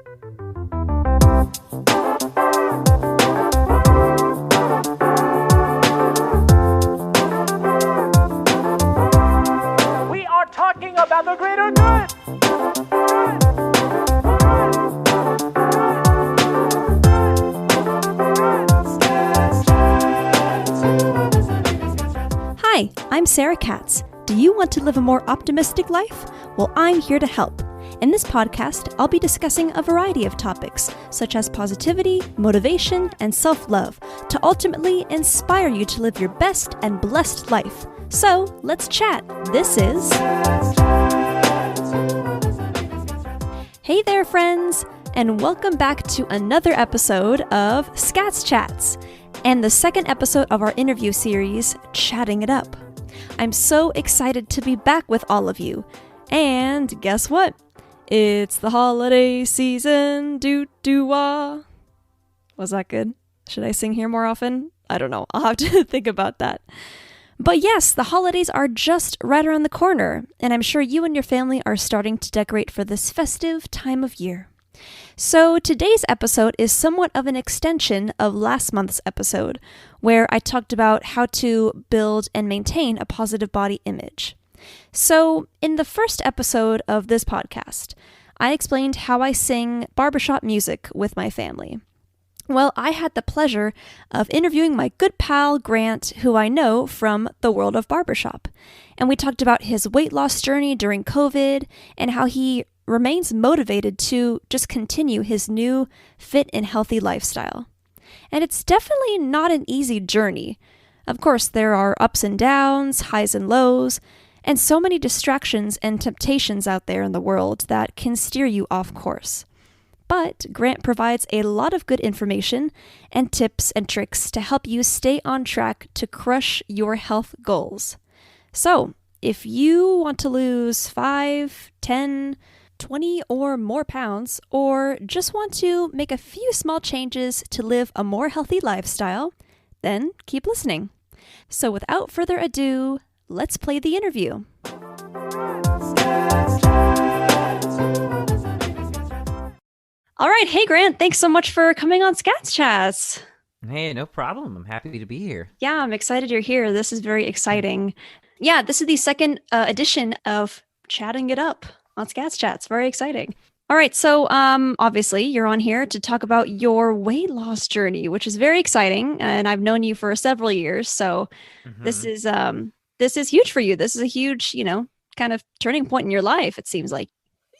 We are talking about the greater good. Hi, I'm Sarah Katz. Do you want to live a more optimistic life? Well, I'm here to help. In this podcast, I'll be discussing a variety of topics, such as positivity, motivation, and self-love, to ultimately inspire you to live your best and blessed life. So, let's chat. This is... Hey there, friends, and welcome back to another episode of Skatz Chats, and the second episode of our interview series, Chatting It Up. I'm so excited to be back with all of you. And guess what? It's the holiday season, doo-doo-wah. Was that good? Should I sing here more often? I don't know. I'll have to think about that. But yes, the holidays are just right around the corner, and I'm sure you and your family are starting to decorate for this festive time of year. So today's episode is somewhat of an extension of last month's episode, where I talked about how to build and maintain a positive body image. So in the first episode of this podcast, I explained how I sing barbershop music with my family. Well, I had the pleasure of interviewing my good pal Grant, who I know from the world of barbershop. And we talked about his weight loss journey during COVID and how he remains motivated to just continue his new fit and healthy lifestyle. And it's definitely not an easy journey. Of course, there are ups and downs, highs and lows, and so many distractions and temptations out there in the world that can steer you off course. But Grant provides a lot of good information and tips and tricks to help you stay on track to crush your health goals. So, if you want to lose 5, 10, 20 or more pounds, or just want to make a few small changes to live a more healthy lifestyle, then keep listening. So without further ado, let's play the interview. All right. Hey, Grant, thanks so much for coming on Skatz Chats. Hey, no problem. I'm happy to be here. Yeah, I'm excited you're here. This is very exciting. Yeah, this is the second edition of Chatting It Up on Skatz Chats. Very exciting. All right. So obviously you're on here to talk about your weight loss journey, which is very exciting. And I've known you for several years. So this is huge for you. This is a huge, kind of turning point in your life, it seems like.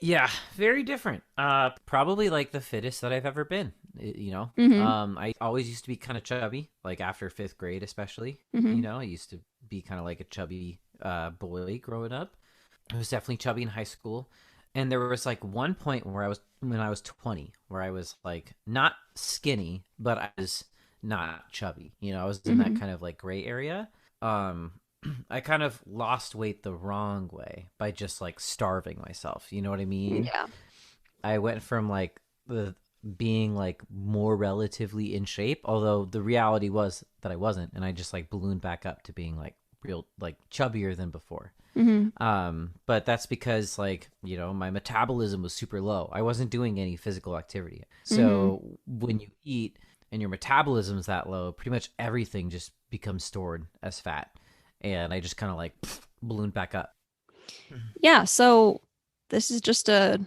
Yeah, very different. Probably like the fittest that I've ever been, I always used to be kind of chubby, like after 5th grade, especially, I used to be kind of like a chubby boy growing up. I was definitely chubby in high school. And there was like one point when I was 20, where I was like not skinny, but I was not chubby. I was in that kind of like gray area. I kind of lost weight the wrong way by just like starving myself. You know what I mean? Yeah. I went from like being like more relatively in shape, although the reality was that I wasn't, and I just like ballooned back up to being like real like chubbier than before. But that's because like, my metabolism was super low. I wasn't doing any physical activity. So when you eat and your metabolism is that low, pretty much everything just becomes stored as fat. And I just kind of like ballooned back up. Yeah. So this is just a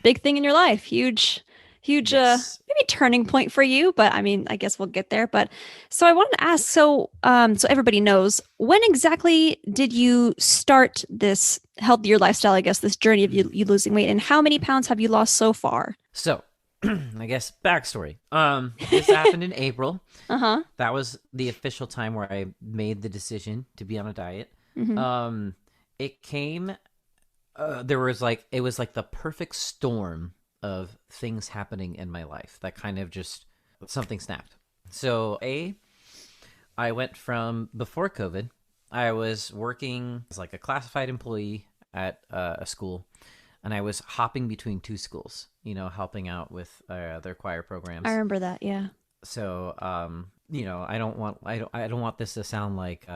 big thing in your life. Huge, Yes. maybe turning point for you, but I mean, I guess we'll get there. But so I wanted to ask, so everybody knows, when exactly did you start this healthier lifestyle, I guess, this journey of you losing weight, and how many pounds have you lost so far? So I guess backstory. This happened in April. That was the official time where I made the decision to be on a diet. It came, it was like the perfect storm of things happening in my life that kind of just something snapped. So I went from before COVID, I was working as like a classified employee at a school, and I was hopping between 2 schools, helping out with their choir programs. I remember that. Yeah. So, I don't want this to sound like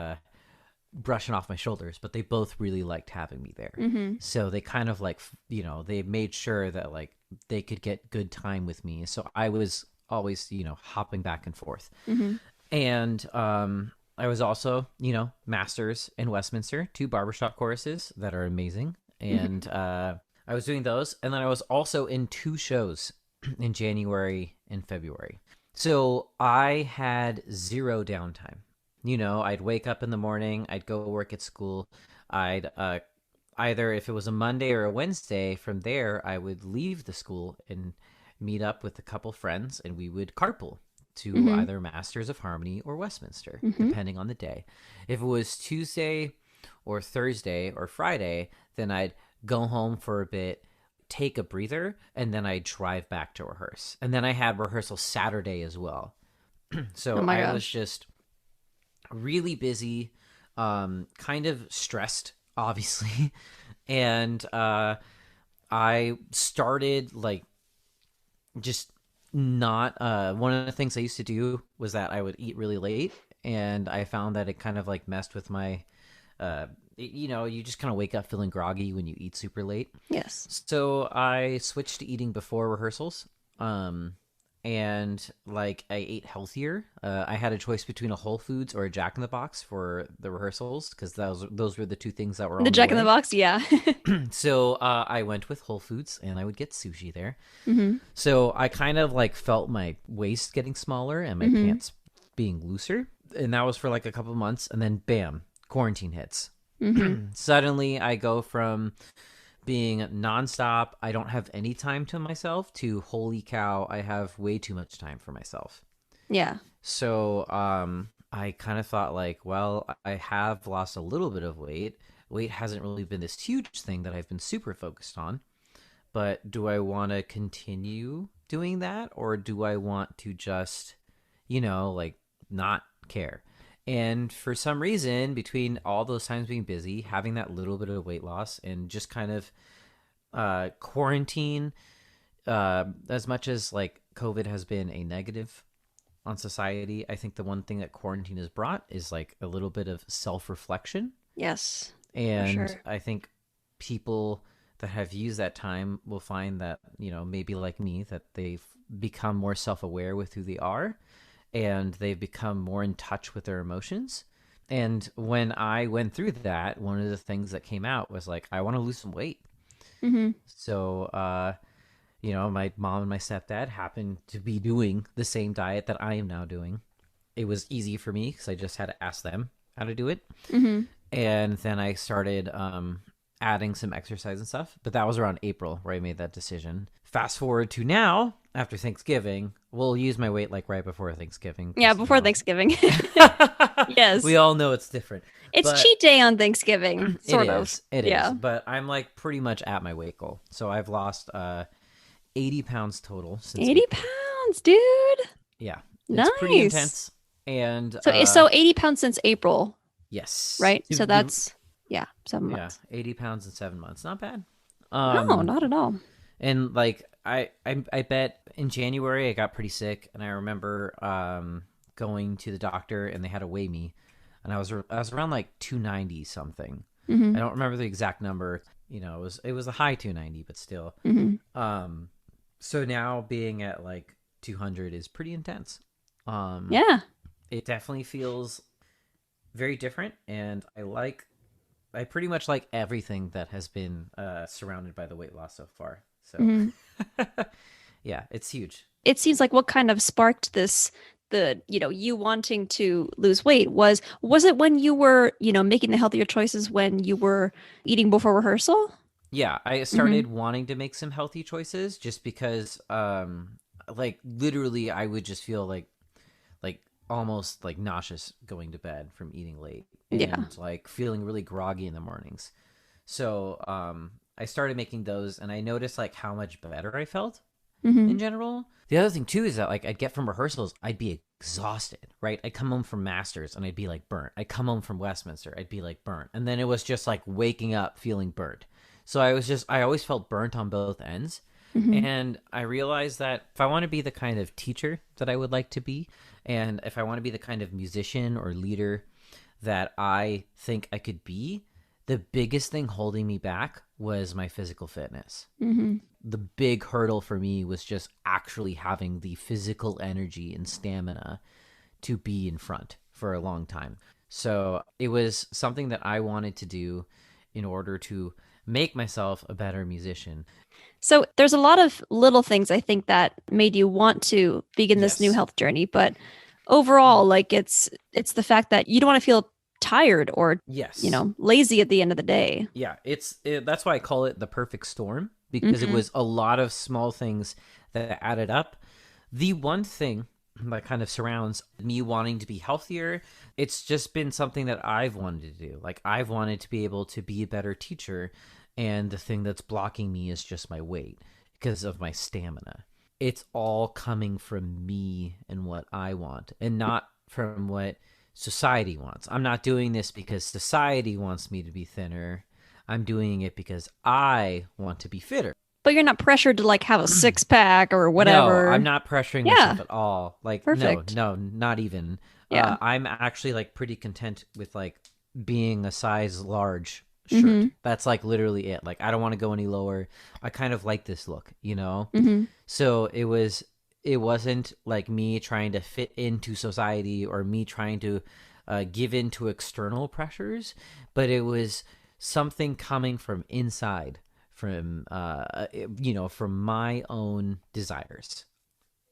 brushing off my shoulders, but they both really liked having me there. So they kind of like, they made sure that like they could get good time with me. So I was always, hopping back and forth. And I was also, masters in Westminster, 2 barbershop courses that are amazing. And I was doing those. And then I was also in 2 shows in January and February. So I had 0 downtime. I'd wake up in the morning, I'd go work at school. I'd either, if it was a Monday or a Wednesday, from there, I would leave the school and meet up with a couple friends, and we would carpool to either Masters of Harmony or Westminster, depending on the day. If it was Tuesday or Thursday or Friday, then I'd go home for a bit, take a breather, and then I'd drive back to rehearse. And then I had rehearsal Saturday as well. So I was just really busy, kind of stressed, obviously. And I started like just not one of the things I used to do was that I would eat really late, and I found that it kind of like messed with my you just kind of wake up feeling groggy when you eat super late. Yes. So I switched to eating before rehearsals. And like I ate healthier. I had a choice between a Whole Foods or a Jack in the Box for the rehearsals, because those were the 2 things that were on The Jack in way. the Box, yeah. So I went with Whole Foods, and I would get sushi there. So I kind of like felt my waist getting smaller and my pants being looser, and that was for like a couple of months, and then bam, quarantine hits. Suddenly I go from being nonstop, I don't have any time to myself, to holy cow, I have way too much time for myself. Yeah. So I kind of thought like, well, I have lost a little bit of weight. Weight hasn't really been this huge thing that I've been super focused on. But do I want to continue doing that, or do I want to just, like not care? And for some reason, between all those times being busy, having that little bit of weight loss, and just kind of quarantine, as much as like COVID has been a negative on society, I think the one thing that quarantine has brought is like a little bit of self-reflection. Yes. And sure. I think people that have used that time will find that, maybe like me, that they've become more self-aware with who they are, and they've become more in touch with their emotions. And when I went through that, one of the things that came out was like, I want to lose some weight. So, my mom and my stepdad happened to be doing the same diet that I am now doing. It was easy for me because I just had to ask them how to do it. And then I started adding some exercise and stuff. But that was around April where I made that decision. Fast forward to now, after Thanksgiving, we'll use my weight like right before Thanksgiving. Yeah, before Thanksgiving. Yes. We all know it's different. It's cheat day on Thanksgiving, sort of. It is. But I'm like pretty much at my weight goal. So I've lost 80 pounds total since 80 April. pounds, dude. Yeah. Nice. It's pretty intense. And so 80 pounds since April. Yes. Right? So that's 7 months. Yeah, 80 pounds in 7 months. Not bad. No, not at all. And like I bet in January I got pretty sick, and I remember going to the doctor, and they had to weigh me, and I was around like 290 something. I don't remember the exact number. It was a high 290, but still. So now being at like 200 is pretty intense. Yeah. It definitely feels very different, and I pretty much like everything that has been surrounded by the weight loss so far. So yeah, it's huge. It seems like what kind of sparked this, you wanting to lose weight, was it when you were, making the healthier choices when you were eating before rehearsal? Yeah, I started wanting to make some healthy choices just because like literally I would just feel like almost like nauseous going to bed from eating late, and like feeling really groggy in the mornings. So I started making those, and I noticed like how much better I felt in general. The other thing too is that like I'd get from rehearsals, I'd be exhausted, right? I'd come home from Masters and I'd be like burnt. I'd come home from Westminster, I'd be like burnt. And then it was just like waking up feeling burnt. So I always felt burnt on both ends. And I realized that if I want to be the kind of teacher that I would like to be, and if I want to be the kind of musician or leader that I think I could be, the biggest thing holding me back was my physical fitness. The big hurdle for me was just actually having the physical energy and stamina to be in front for a long time. So it was something that I wanted to do in order to make myself a better musician. So there's a lot of little things I think that made you want to begin this new health journey, but overall, like it's the fact that you don't want to feel tired or lazy at the end of the day. Yeah, that's why I call it the perfect storm, because it was a lot of small things that added up. The one thing that kind of surrounds me wanting to be healthier, it's just been something that I've wanted to do. Like, I've wanted to be able to be a better teacher, and the thing that's blocking me is just my weight because of my stamina. It's all coming from me and what I want, and not from what society wants. I'm not doing this because society wants me to be thinner. I'm doing it because I want to be fitter. But you're not pressured to like have a six pack or whatever. No, I'm not pressuring myself at all. Like, perfect. No, not even. I'm actually like pretty content with like being a size large shirt. That's like literally it. Like, I don't want to go any lower. I kind of like this look, you know? So it wasn't like me trying to fit into society or me trying to give in to external pressures, but it was something coming from inside, from from my own desires.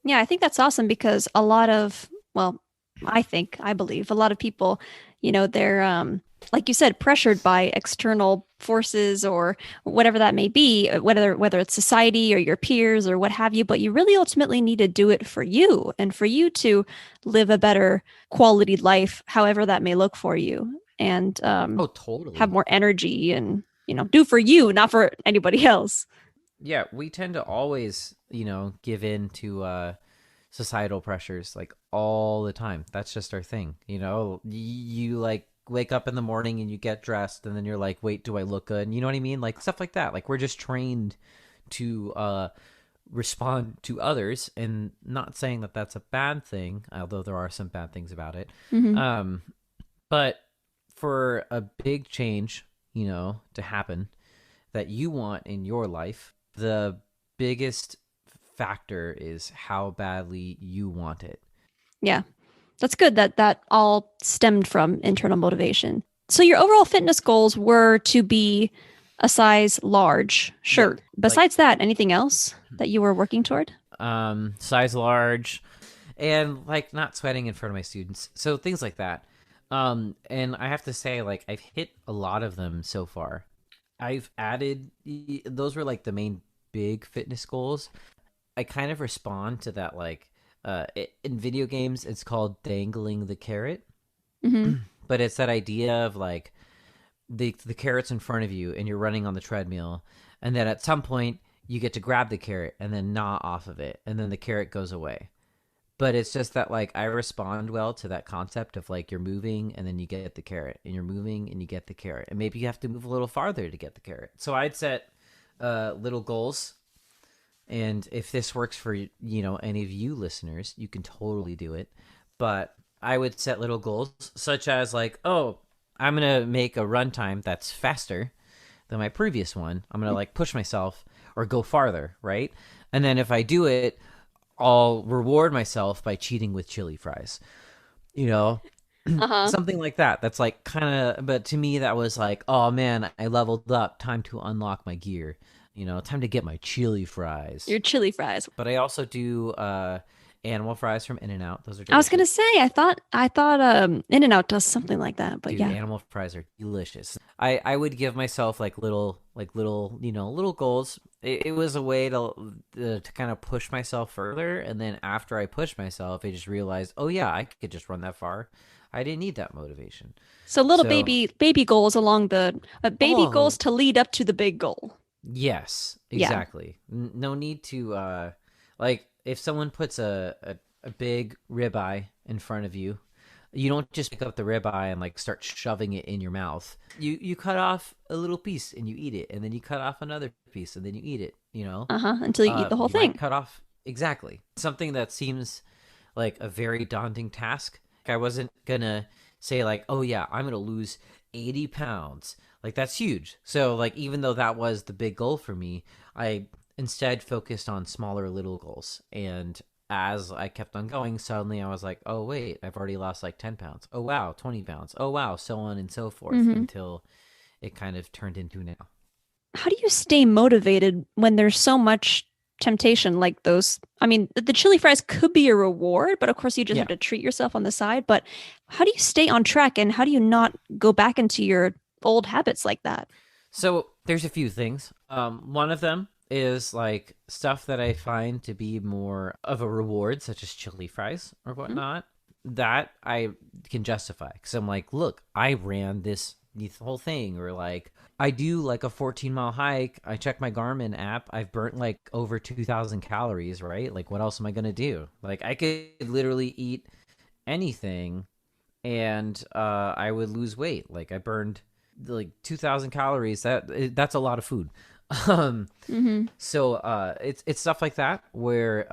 Yeah, I think that's awesome, because a lot of, well, I believe a lot of people, they're like you said, pressured by external forces or whatever that may be, whether it's society or your peers or what have you, but you really ultimately need to do it for you and for you to live a better quality life, however that may look for you, and totally have more energy and, do for you, not for anybody else. Yeah, we tend to always, give in to societal pressures like all the time. That's just our thing. You like wake up in the morning and you get dressed and then you're like, wait, do I look good? And you know what I mean? Like stuff like that. Like, we're just trained to respond to others, and not saying that that's a bad thing, although there are some bad things about it. But for a big change, to happen that you want in your life, the biggest factor is how badly you want it. Yeah. That's good that all stemmed from internal motivation. So your overall fitness goals were to be a size large shirt. Yeah, besides that, anything else that you were working toward? Size large, and like not sweating in front of my students. So things like that. And I have to say, like, I've hit a lot of them so far. I've added, those were like the main big fitness goals. I kind of respond to that, like, in video games, it's called dangling the carrot. But it's that idea of like the carrot's in front of you and you're running on the treadmill, and then at some point you get to grab the carrot and then gnaw off of it, and then the carrot goes away. But it's just that, like, I respond well to that concept of like you're moving and then you get the carrot, and you're moving and you get the carrot, and maybe you have to move a little farther to get the carrot. So I'd set little goals. And if this works for, any of you listeners, you can totally do it. But I would set little goals such as like, oh, I'm going to make a run time that's faster than my previous one. I'm going to like push myself or go farther, right? And then if I do it, I'll reward myself by cheating with chili fries, something like that. That's like kind of, but to me, that was like, oh man, I leveled up. Time to unlock my gear. Time to get my chili fries. Your chili fries. But I also do animal fries from In-N-Out. Those are delicious. I was gonna say, I thought In-N-Out does something like that, but dude, yeah, animal fries are delicious. I would give myself like little goals. It was a way to kind of push myself further, and then after I pushed myself, I just realized, oh yeah, I could just run that far. I didn't need that motivation. So baby goals along the goals to lead up to the big goal. Yes, exactly. Yeah. No need to like if someone puts a big ribeye in front of you, you don't just pick up the ribeye and like start shoving it in your mouth. You cut off a little piece and you eat it, and then you cut off another piece and then you eat it, until you eat the whole thing. Cut off something that seems like a very daunting task. I wasn't gonna say like, oh yeah, I'm going to lose 80 pounds. Like that's huge. So like, even though that was the big goal for me, I instead focused on smaller little goals. And as I kept on going, suddenly I was like, oh wait, I've already lost like 10 pounds. Oh wow, 20 pounds. Oh wow, so on and so forth until it kind of turned into now. How do you stay motivated when there's so much temptation like those? I mean, the chili fries could be a reward, but of course you just have to treat yourself on the side. But how do you stay on track and how do you not go back into your old habits like that? So there's a few things. One of them is like stuff that I find to be more of a reward, such as chili fries or whatnot, that I can justify. Because I'm like, look, I ran this whole thing, or like I do like a 14-mile hike. I check my Garmin app. I've burnt like over 2,000 calories, right? Like what else am I going to do? Like I could literally eat anything and I would lose weight. Like I burned like 2,000 calories. That's a lot of food. So it's stuff like that where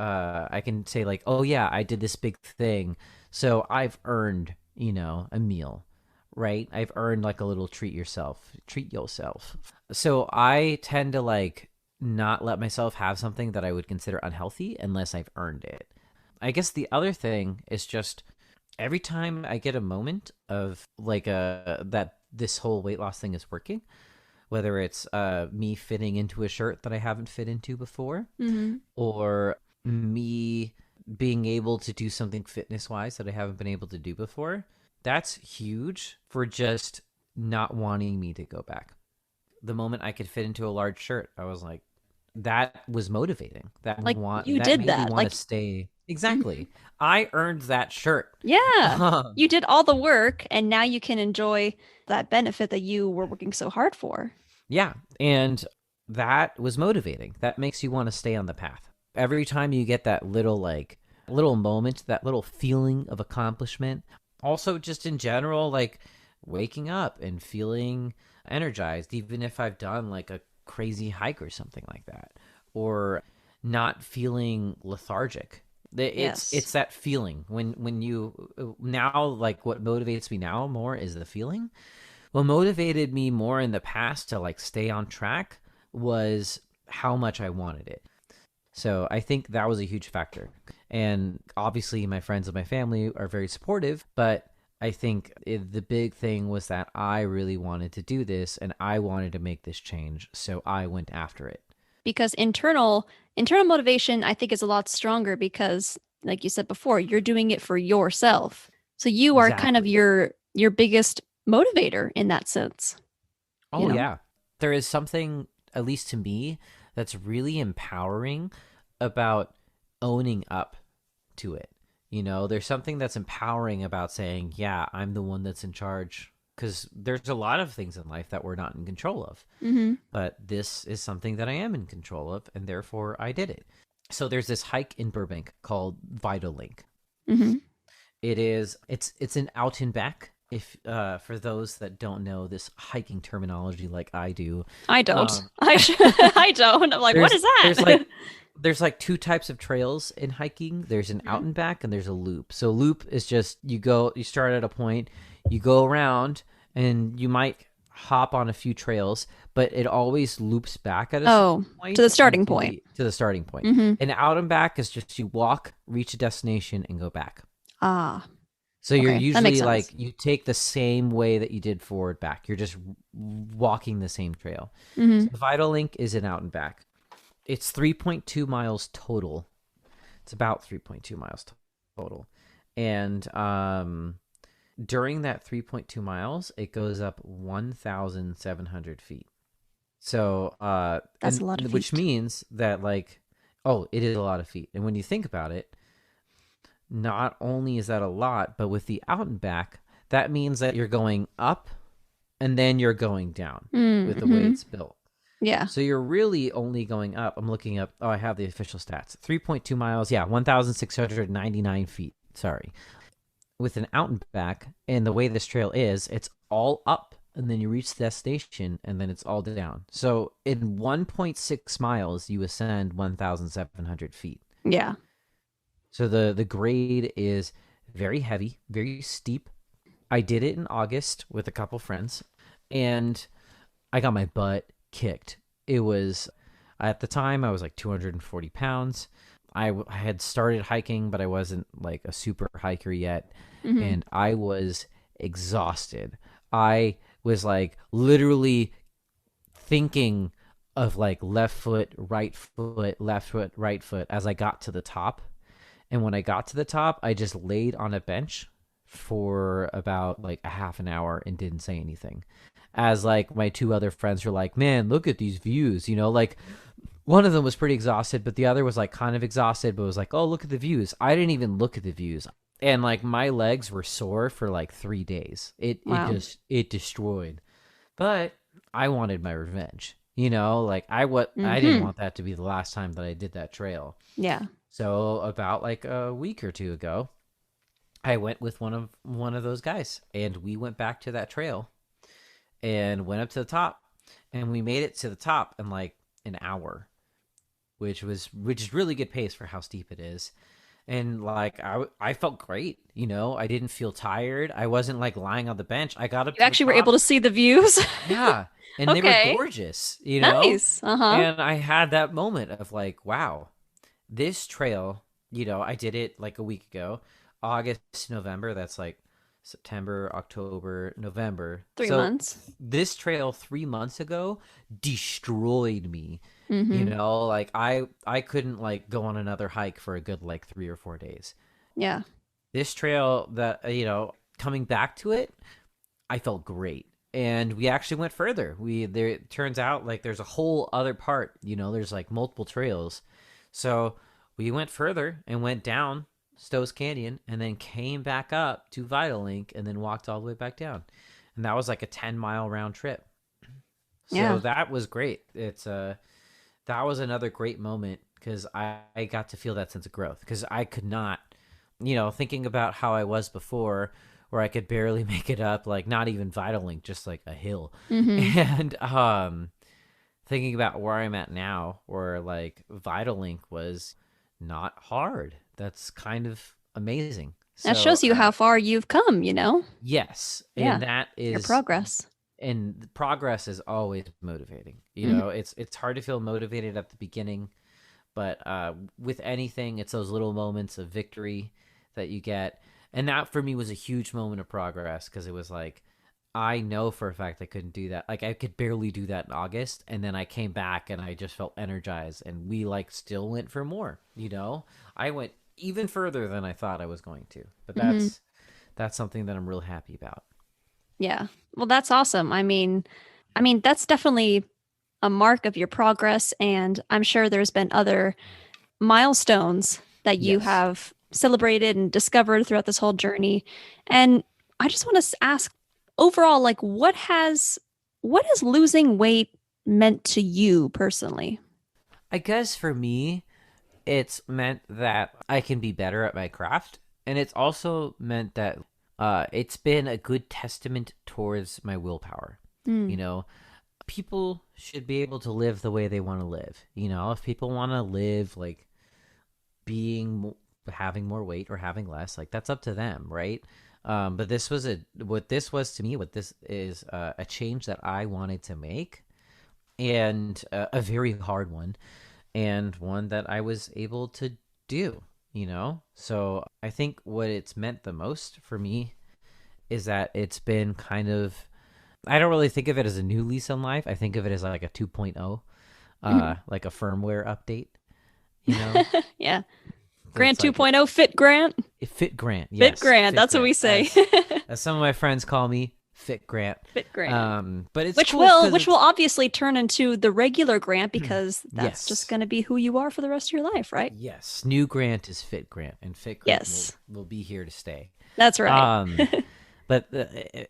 I can say like, oh yeah, I did this big thing. So I've earned, a meal. Right? I've earned like a little treat yourself. So I tend to like not let myself have something that I would consider unhealthy unless I've earned it. I guess the other thing is just every time I get a moment of like that this whole weight loss thing is working, whether it's me fitting into a shirt that I haven't fit into before, or me being able to do something fitness wise that I haven't been able to do before. That's huge for just not wanting me to go back. The moment I could fit into a large shirt, I was like, that was motivating. Like you did that. Want to stay. Exactly. I earned that shirt. Yeah. You did all the work and now you can enjoy that benefit that you were working so hard for. Yeah. And that was motivating. That makes you want to stay on the path. Every time you get that little moment, that little feeling of accomplishment. Also, just in general, like waking up and feeling energized, even if I've done like a crazy hike or something like that, or not feeling lethargic. It's that feeling when you now, like what motivates me now more is the feeling. What motivated me more in the past to like stay on track was how much I wanted it. So I think that was a huge factor. And obviously my friends and my family are very supportive, but I think the big thing was that I really wanted to do this and I wanted to make this change. So I went after it. Because internal motivation, I think, is a lot stronger because, like you said before, you're doing it for yourself. So you are kind of your biggest motivator in that sense. Oh, yeah. There is something, at least to me, that's really empowering about owning up to it. There's something that's empowering about saying, yeah, I'm the one that's in charge. Because there's a lot of things in life that we're not in control of. But this is something that I am in control of, and therefore I did it. So there's this hike in Burbank called Vital Link. It's an out and back. If for those that don't know this hiking terminology like I do. I don't. I don't. I'm like, what is that? There's like two types of trails in hiking. There's an out and back and there's a loop. So loop is just you start at a point, you go around, and you might hop on a few trails, but it always loops back at a point. To the starting point. To the starting point. And out and back is just you walk, reach a destination, and go back. So you're usually like, you take the same way that you did forward back. You're just walking the same trail. So Vital Link is an out and back. It's 3.2 miles total. It's about 3.2 miles total. And during that 3.2 miles, it goes up 1,700 feet. So that's a lot of feet. Which means that it is a lot of feet. And when you think about it, not only is that a lot, but with the out and back, that means that you're going up and then you're going down with the way it's built. Yeah. So you're really only going up. I'm looking up. Oh, I have the official stats. 3.2 miles. Yeah, 1,699 feet. Sorry. With an out and back, and the way this trail is, it's all up, and then you reach the destination, and then it's all down. So in 1.6 miles, you ascend 1,700 feet. Yeah. So the grade is very heavy, very steep. I did it in August with a couple friends, and I got my butt kicked. It was, at the time, I was like 240 pounds. I had started hiking, but I wasn't like a super hiker yet. And I was exhausted. I was like literally thinking of like left foot, right foot, left foot, right foot as I got to the top. And when I got to the top, I just laid on a bench for about like a half an hour and didn't say anything. As like my two other friends were like, man, look at these views, like one of them was pretty exhausted, but the other was like kind of exhausted, but was like, oh, look at the views. I didn't even look at the views. And like my legs were sore for like 3 days. It destroyed. But I wanted my revenge. Like I didn't want that to be the last time that I did that trail. Yeah. So about like a week or two ago, I went with one of those guys, and we went back to that trail and went up to the top, and we made it to the top in like an hour, which is really good pace for how steep it is. And like I felt great, I didn't feel tired. I wasn't like lying on the bench. I got up. You actually were able to see the views. Yeah, and Okay. they were gorgeous, Nice. And I had that moment of like, wow, this trail, I did it like a week ago, August, November. That's like September, October, November. 3 months. This trail 3 months ago destroyed me. Mm-hmm. Like I couldn't like go on another hike for a good like 3 or 4 days. Yeah. This trail that coming back to it, I felt great. And we actually went further. It turns out like there's a whole other part, there's like multiple trails. So we went further and went down Stowe's Canyon and then came back up to Vital Link and then walked all the way back down. And that was like a 10-mile round trip. So Yeah. that was great. That was another great moment because I got to feel that sense of growth, because I could not, thinking about how I was before, where I could barely make it up, like not even Vital Link, just like a hill. And thinking about where I'm at now, where like Vital Link was not hard. That's kind of amazing. That So, shows you how far you've come, yes. Yeah. And that is your progress. and progress is always motivating. It's hard to feel motivated at the beginning, but with anything, it's those little moments of victory that you get. And that for me was a huge moment of progress, because it was like, I know for a fact I couldn't do that. Like I could barely do that in August, and then I came back and I just felt energized, and we like still went for more. I went even further than I thought I was going to. But that's something that I'm real happy about. Yeah. Well, that's awesome. I mean, that's definitely a mark of your progress, and I'm sure there's been other milestones that you Yes. have celebrated and discovered throughout this whole journey. And I just want to ask, overall, like what has losing weight meant to you personally? I guess for me, it's meant that I can be better at my craft. And it's also meant that it's been a good testament towards my willpower. People should be able to live the way they want to live. If people want to live like having more weight or having less, like that's up to them, right? But this is a change that I wanted to make, and a very hard one, and one that I was able to do, So I think what it's meant the most for me is that it's been kind of, I don't really think of it as a new lease on life. I think of it as like a 2.0, like a firmware update, Yeah. So Grant it's like 2.0 Fit Grant. Fit Grant. Fit Yes, Grant. Fit That's what Grant. we say. As some of my friends call me, Fit Grant. Fit Grant. But it's Which cool will 'cause will obviously turn into the regular Grant, because that's Yes. just going to be who you are for the rest of your life, right? Yes, new Grant is Fit Grant, and Fit Grant Yes. will be here to stay. That's right. But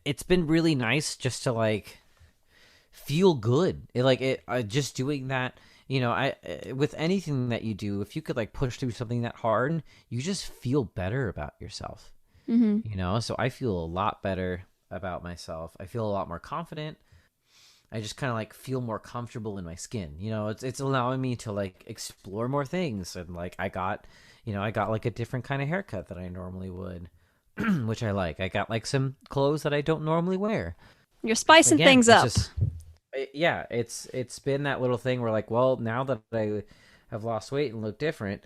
it's been really nice just to like feel good. Just doing that. With anything that you do, if you could like push through something that hard, you just feel better about yourself. So I feel a lot better about myself. I feel a lot more confident. I just kind of like feel more comfortable in my skin. It's allowing me to like explore more things, and like I got like a different kind of haircut that I normally would. which I like. I got like some clothes that I don't normally wear. You're spicing Again, things up. Yeah, it's been that little thing where like, well, now that I have lost weight and look different,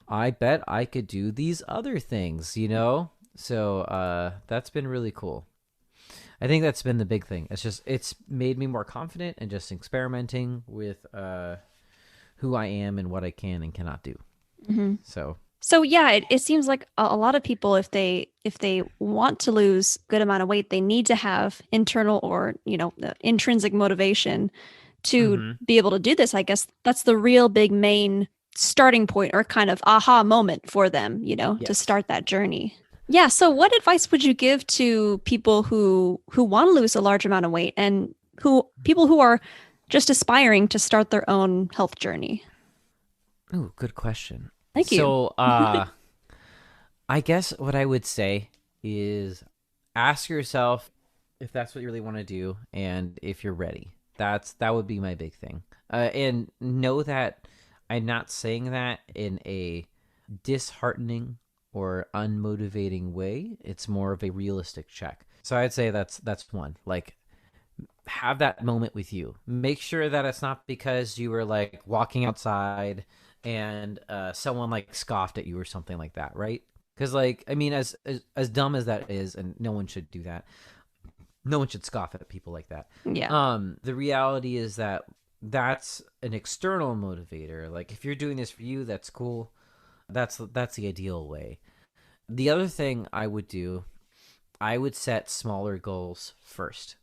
I bet I could do these other things, you know? So that's been really cool. I think that's been the big thing. It's made me more confident and just experimenting with who I am and what I can and cannot do. Mm-hmm. So yeah, it seems like a lot of people, if they want to lose good amount of weight, they need to have internal or intrinsic motivation to be able to do this. I guess that's the real big main starting point or kind of aha moment for them, to start that journey. Yeah. So what advice would you give to people who want to lose a large amount of weight and people who are just aspiring to start their own health journey? Ooh, good question. Thank you. So I guess what I would say is ask yourself if that's what you really want to do and if you're ready. That would be my big thing. And know that I'm not saying that in a disheartening or unmotivating way. It's more of a realistic check. So I'd say that's one. Like, have that moment with you. Make sure that it's not because you were like walking outside and someone like scoffed at you or something like that, right? Because like, I mean, as dumb as that is, and no one should do that. No one should scoff at people like that. Yeah. The reality is that that's an external motivator. Like, if you're doing this for you, that's cool. That's the ideal way. The other thing I would do, I would set smaller goals first.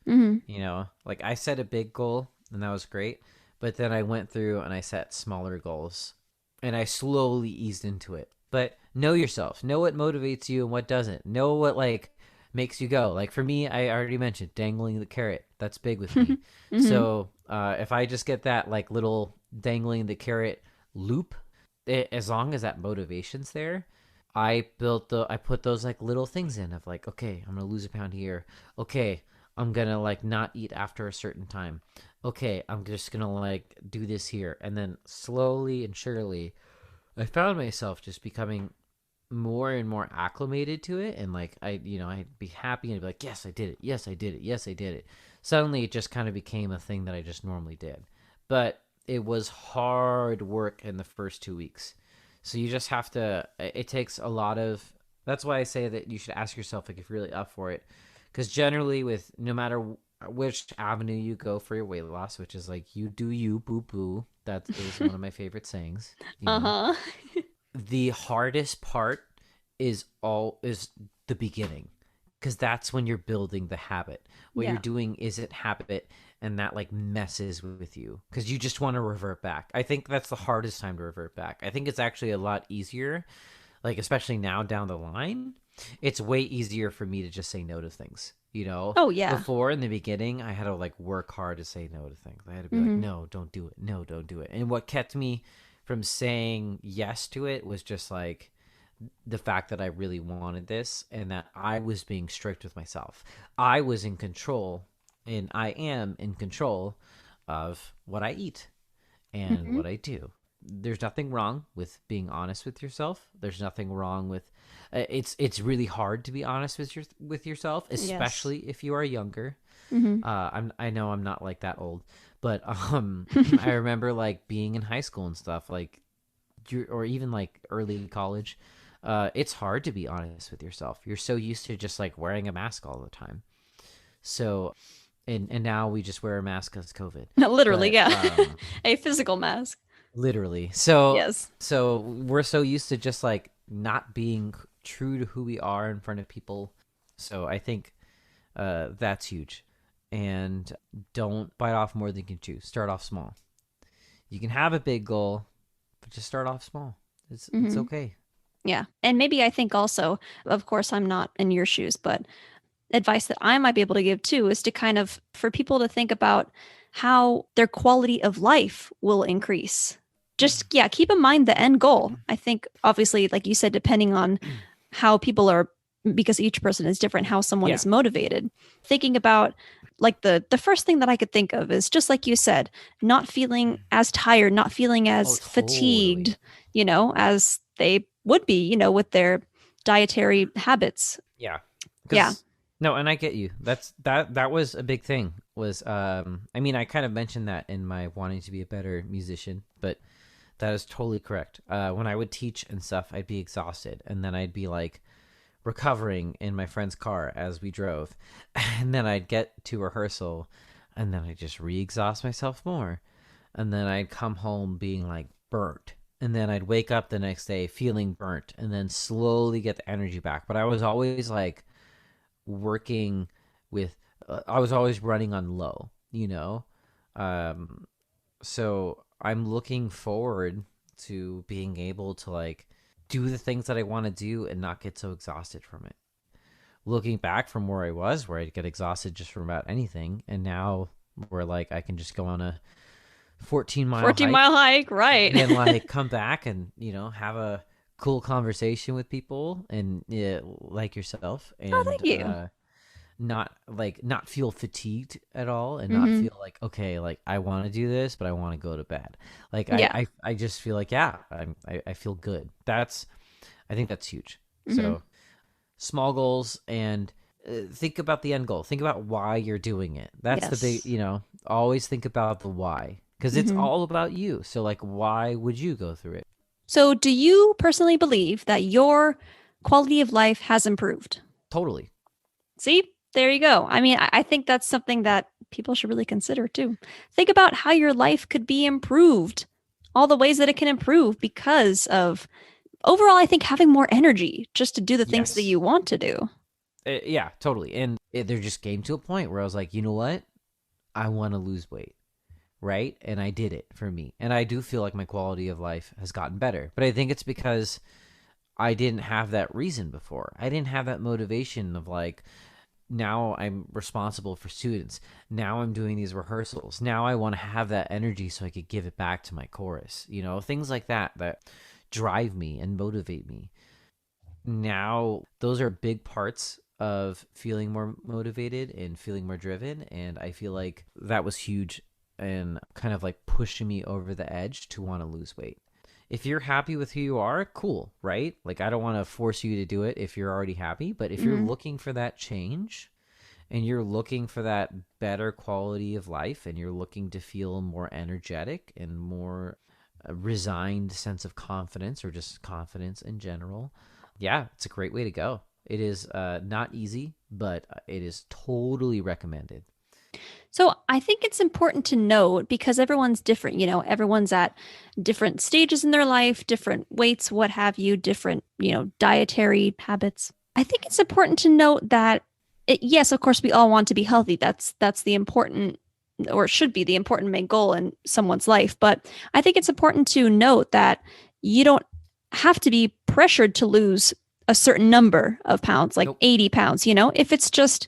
Mm-hmm. Like I set a big goal and that was great. But then I went through and I set smaller goals and I slowly eased into it. But know yourself, know what motivates you and what doesn't. Know what like makes you go. Like for me, I already mentioned dangling the carrot. That's big with me. So if I just get that like little dangling the carrot loop, as long as that motivation's there, I put those like little things in of like, okay, I'm gonna lose a pound here. Okay, I'm gonna like not eat after a certain time. Okay, I'm just gonna like do this here. And then slowly and surely I found myself just becoming more and more acclimated to it. And like I'd be happy and be like, yes, I did it. Yes, I did it. Yes, I did it. Suddenly it just kind of became a thing that I just normally did. But it was hard work in the first 2 weeks. So you just have to, it takes a lot of, that's why I say that you should ask yourself like if you're really up for it. Because generally with no matter which avenue you go for your weight loss, which is like you do you, boo boo. That is one of my favorite sayings. The hardest part is the beginning, because that's when you're building the habit. What you're doing isn't habit, and that like messes with you because you just want to revert back. I think that's the hardest time to revert back. I think it's actually a lot easier, like especially now down the line. It's way easier for me to just say no to things. Oh yeah. Before in the beginning, I had to like work hard to say no to things. I had to be like, no, don't do it. No, don't do it. And what kept me from saying yes to it was just like the fact that I really wanted this and that I was being strict with myself. I was in control, and I am in control of what I eat and what I do. There's nothing wrong with being honest with yourself. There's nothing wrong with it's really hard to be honest with yourself, especially if you are younger. I know I'm not like that old, but I remember like being in high school and stuff, like or even like early college. It's hard to be honest with yourself. You're so used to just like wearing a mask all the time. So and now we just wear a mask because COVID. Literally, a physical mask. Literally. So yes. So we're so used to just like not being true to who we are in front of people. So I think that's huge. And don't bite off more than you can chew. Start off small. You can have a big goal, but just start off small. It's okay. Yeah. And maybe I think also, of course, I'm not in your shoes, but advice that I might be able to give too is to kind of, for people to think about how their quality of life will increase. Just, keep in mind the end goal. I think, obviously, like you said, depending on how people are, because each person is different, how someone is motivated. Thinking about, like, the first thing that I could think of is, just like you said, not feeling as tired, not feeling as fatigued, as they would be, with their dietary habits. Yeah. Yeah. No, and I get you. That was a big thing. Was I mean, I kind of mentioned that in my wanting to be a better musician, but that is totally correct. When I would teach and stuff, I'd be exhausted, and then I'd be like recovering in my friend's car as we drove, and then I'd get to rehearsal, and then I'd just re-exhaust myself more, and then I'd come home being like burnt, and then I'd wake up the next day feeling burnt, and then slowly get the energy back. But I was always like working with I was always running on low, you know. So I'm looking forward to being able to like do the things that I want to do and not get so exhausted from it. Looking back from where I was, where I'd get exhausted just from about anything, and now where like I can just go on a 14-mile hike, right? and like come back and, you know, have a cool conversation with people and like yourself, and thank you. not feel fatigued at all, and not feel like, okay, like I want to do this but I want to go to bed. Like I just feel like I feel good. I think that's huge. So small goals, and think about the end goal. Think about why you're doing it. That's the big, you know, always think about the why, because it's all about you. So like, why would you go through it? So do you personally believe that your quality of life has improved? Totally. See, there you go. I mean, I think that's something that people should really consider too. Think about how your life could be improved, all the ways that it can improve because of overall, I think having more energy just to do the things that you want to do. Yeah, totally. And there just came to a point where I was like, you know what? I want to lose weight. Right? And I did it for me. And I do feel like my quality of life has gotten better. But I think it's because I didn't have that reason before. I didn't have that motivation of like, now I'm responsible for students. Now I'm doing these rehearsals. Now I want to have that energy so I could give it back to my chorus. You know, things like that drive me and motivate me. Now, those are big parts of feeling more motivated and feeling more driven. And I feel like that was huge and kind of like pushing me over the edge to want to lose weight. If you're happy with who you are, cool, right? Like, I don't want to force you to do it if you're already happy, but if you're looking for that change and you're looking for that better quality of life and you're looking to feel more energetic and more resigned sense of confidence, or just confidence in general, yeah, it's a great way to go. It is not easy, but it is totally recommended. So I think it's important to note, because everyone's different, you know, everyone's at different stages in their life, different weights, what have you, different, you know, dietary habits. I think it's important to note that, yes, of course, we all want to be healthy. That's the important, or should be the important main goal in someone's life. But I think it's important to note that you don't have to be pressured to lose a certain number of pounds, like 80 pounds, you know, if it's just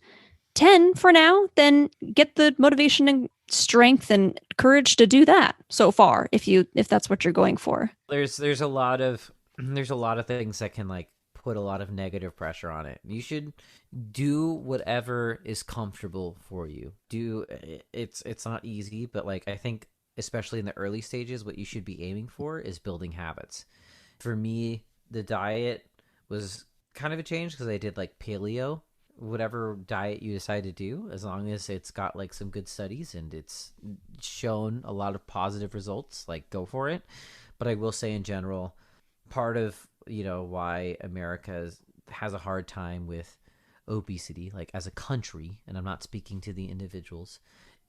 10 for now, then get the motivation and strength and courage to do that so far, if that's what you're going for. There's a lot of things that can like put a lot of negative pressure on it. You should do whatever is comfortable for you. It's not easy, but like, I think especially in the early stages, what you should be aiming for is building habits. For me, the diet was kind of a change because I did like paleo. Whatever diet you decide to do, as long as it's got like some good studies and it's shown a lot of positive results, like, go for it. But I will say in general, part of, you know, why America has a hard time with obesity, like as a country, and I'm not speaking to the individuals,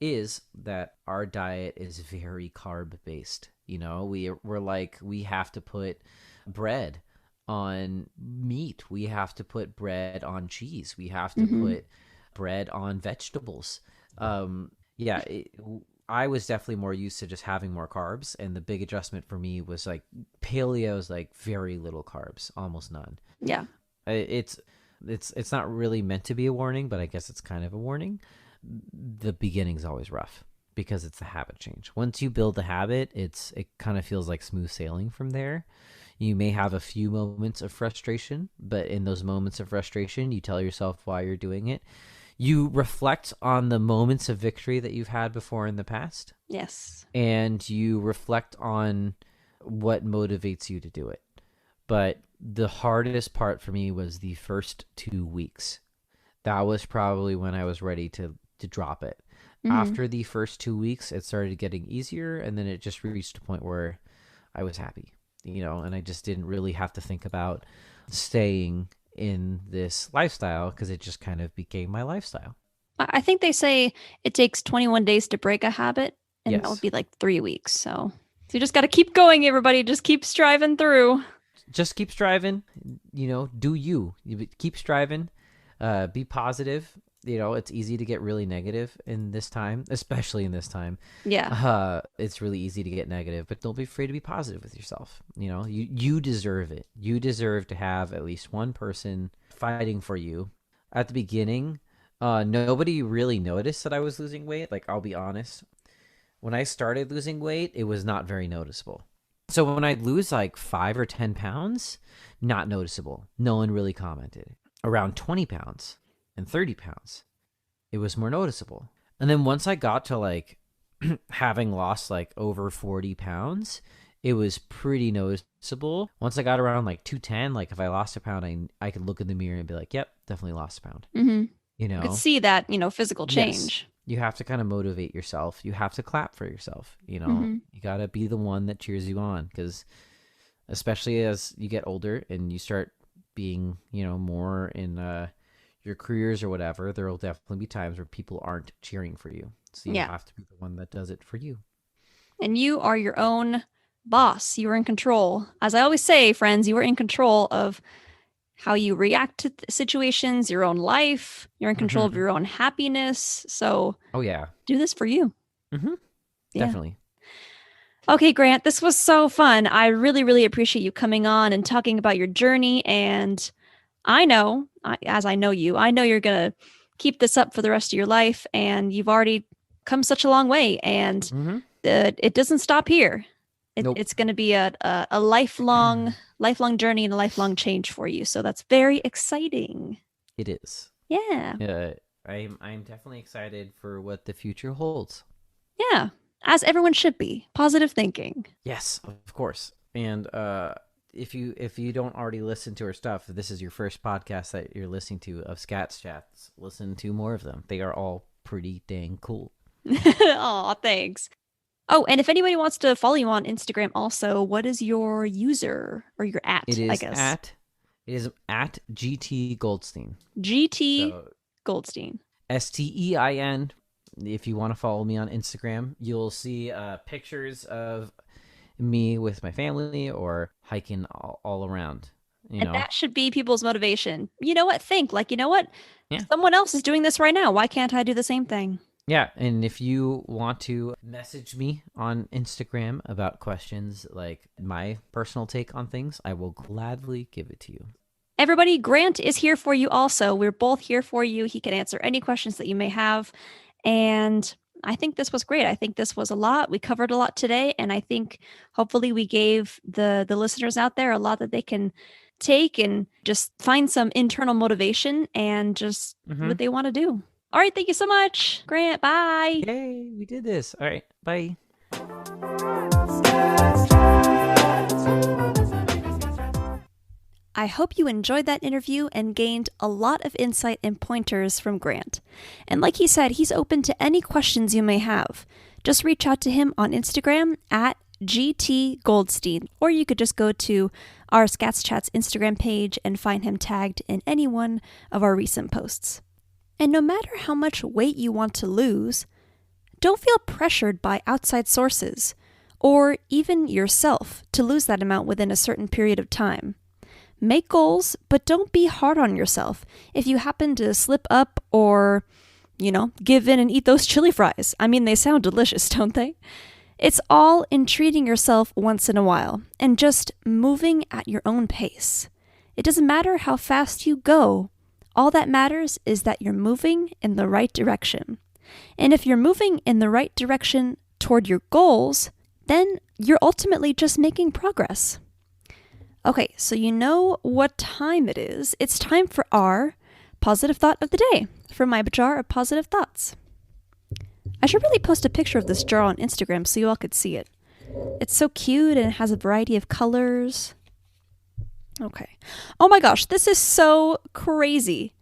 is that our diet is very carb based. You know, we're like, we have to put bread on meat, we have to put bread on cheese, we have to put bread on vegetables. I was definitely more used to just having more carbs, and the big adjustment for me was like paleo is like very little carbs, almost none. Yeah, it's not really meant to be a warning, but I guess it's kind of a warning. The beginning's always rough because it's the habit change. Once you build the habit, it kind of feels like smooth sailing from there. You may have a few moments of frustration, but in those moments of frustration, you tell yourself why you're doing it. You reflect on the moments of victory that you've had before in the past. Yes. And you reflect on what motivates you to do it. But the hardest part for me was the first 2 weeks. That was probably when I was ready to drop it. After the first 2 weeks, it started getting easier, and then it just reached a point where I was happy, and I just didn't really have to think about staying in this lifestyle because it just kind of became my lifestyle. I think they say it takes 21 days to break a habit, and Yes. that would be like 3 weeks. So you just got to keep going, everybody. Just keep striving through. Just keep striving, do you keep striving, be positive. It's easy to get really negative in this time, especially in this time. Yeah. It's really easy to get negative, but don't be afraid to be positive with yourself. You deserve it. You deserve to have at least one person fighting for you. At the beginning, nobody really noticed that I was losing weight. Like, I'll be honest. When I started losing weight, it was not very noticeable. So when I'd lose like 5 or 10 pounds, not noticeable. No one really commented. Around 20 pounds and 30 pounds, it was more noticeable. And then once I got to like having lost like over 40 pounds, it was pretty noticeable. Once I got around like 210, like if I lost a pound, I could look in the mirror and be like, yep, definitely lost a pound. You could see that, physical change. Yes. You have to kind of motivate yourself. You have to clap for yourself. You got to be the one that cheers you on, because especially as you get older and you start being, more in your careers or whatever, there will definitely be times where people aren't cheering for you. So you have to be the one that does it for you. And you are your own boss. You are in control. As I always say, friends, you are in control of how you react to situations, your own life. You're in control of your own happiness. So do this for you. Yeah. Definitely. Okay, Grant, this was so fun. I really, really appreciate you coming on and talking about your journey. And I know, as I know you, I know you're going to keep this up for the rest of your life. And you've already come such a long way. And it doesn't stop here. It's going to be a lifelong journey and a lifelong change for you. So that's very exciting. It is. Yeah. I'm definitely excited for what the future holds. Yeah. As everyone should be. Positive thinking. Yes, of course. And if you don't already listen to our stuff, if this is your first podcast that you're listening to of Skatz Chats, listen to more of them. They are all pretty dang cool. Aw, thanks. Oh, and if anybody wants to follow you on Instagram also, what is your user or your @ It is I guess? It is at GT Goldstein. GT Goldstein. STEIN. If you want to follow me on Instagram, you'll see pictures of me with my family or hiking all around. And that should be people's motivation. You know what? Think like, Yeah. Someone else is doing this right now. Why can't I do the same thing? Yeah, and if you want to message me on Instagram about questions like my personal take on things, I will gladly give it to you. Everybody, Grant is here for you also. We're both here for you. He can answer any questions that you may have. And I think this was great. I think this was a lot. We covered a lot today. And I think hopefully we gave the listeners out there a lot that they can take and just find some internal motivation and just do what they want to do. All right. Thank you so much, Grant. Bye. Yay, we did this. All right. Bye. I hope you enjoyed that interview and gained a lot of insight and pointers from Grant. And like he said, he's open to any questions you may have. Just reach out to him on Instagram at GT Goldstein, or you could just go to our Skatz Chats Instagram page and find him tagged in any one of our recent posts. And no matter how much weight you want to lose, don't feel pressured by outside sources, or even yourself, to lose that amount within a certain period of time. Make goals, but don't be hard on yourself if you happen to slip up or, give in and eat those chili fries. I mean, they sound delicious, don't they? It's all in treating yourself once in a while and just moving at your own pace. It doesn't matter how fast you go. All that matters is that you're moving in the right direction. And if you're moving in the right direction toward your goals, then you're ultimately just making progress. Okay, so you know what time it is. It's time for our positive thought of the day from my jar of positive thoughts. I should really post a picture of this jar on Instagram so you all could see it. It's so cute and it has a variety of colors. Okay. Oh my gosh, this is so crazy.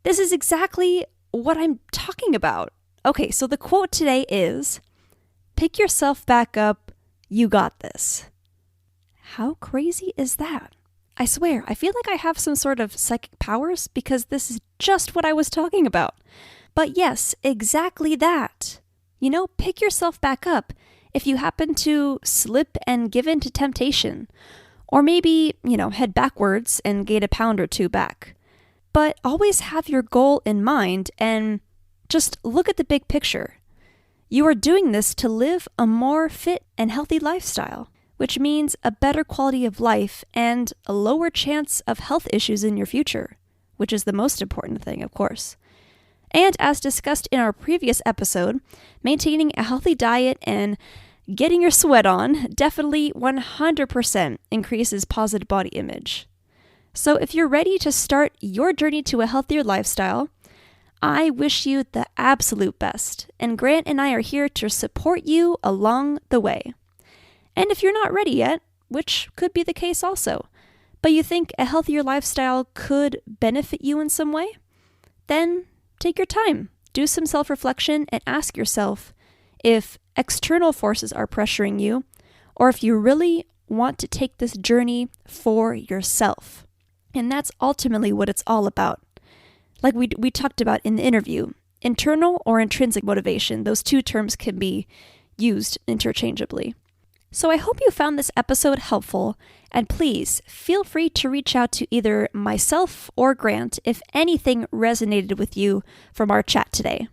This is exactly what I'm talking about. Okay, so the quote today is, "Pick yourself back up, you got this." How crazy is that? I swear, I feel like I have some sort of psychic powers because this is just what I was talking about. But yes, exactly that. Pick yourself back up if you happen to slip and give in to temptation. Or maybe, head backwards and gain a pound or two back. But always have your goal in mind and just look at the big picture. You are doing this to live a more fit and healthy lifestyle, which means a better quality of life and a lower chance of health issues in your future, which is the most important thing, of course. And as discussed in our previous episode, maintaining a healthy diet and getting your sweat on definitely 100% increases positive body image. So if you're ready to start your journey to a healthier lifestyle, I wish you the absolute best, and Grant and I are here to support you along the way. And if you're not ready yet, which could be the case also, but you think a healthier lifestyle could benefit you in some way, then take your time, do some self-reflection, and ask yourself if external forces are pressuring you, or if you really want to take this journey for yourself. And that's ultimately what it's all about. Like we talked about in the interview, internal or intrinsic motivation, those two terms can be used interchangeably. So I hope you found this episode helpful, and please feel free to reach out to either myself or Grant if anything resonated with you from our chat today.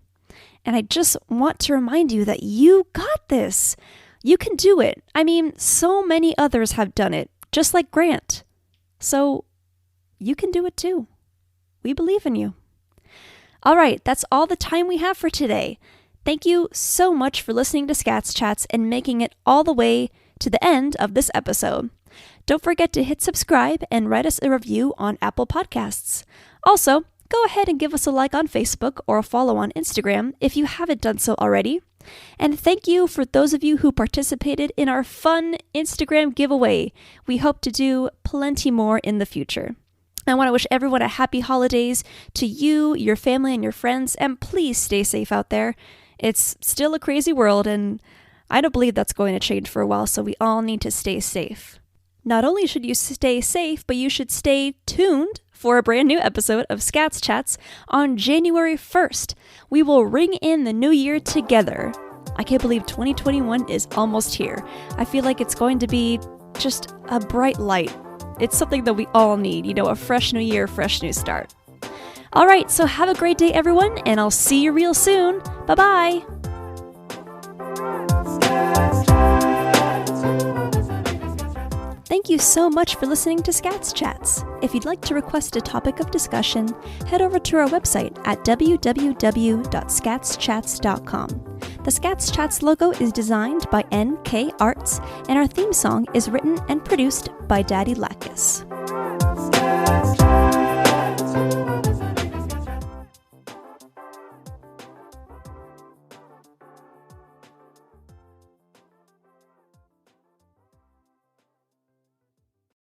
And I just want to remind you that you got this. You can do it. I mean, so many others have done it, just like Grant. So you can do it too. We believe in you. All right, that's all the time we have for today. Thank you so much for listening to Skatz Chats and making it all the way to the end of this episode. Don't forget to hit subscribe and write us a review on Apple Podcasts. Also, go ahead and give us a like on Facebook or a follow on Instagram if you haven't done so already. And thank you for those of you who participated in our fun Instagram giveaway. We hope to do plenty more in the future. I want to wish everyone a happy holidays to you, your family, and your friends, and please stay safe out there. It's still a crazy world, and I don't believe that's going to change for a while, so we all need to stay safe. Not only should you stay safe, but you should stay tuned for a brand new episode of Skatz Chats on January 1st. We will ring in the new year together. I can't believe 2021 is almost here. I feel like it's going to be just a bright light. It's something that we all need, a fresh new year, fresh new start. All right, so have a great day, everyone, and I'll see you real soon. Bye-bye. Thank you so much for listening to Skatz Chats. If you'd like to request a topic of discussion, head over to our website at www.skatzchats.com. The Skatz Chats logo is designed by Nkartz, and our theme song is written and produced by Daddy Lacus.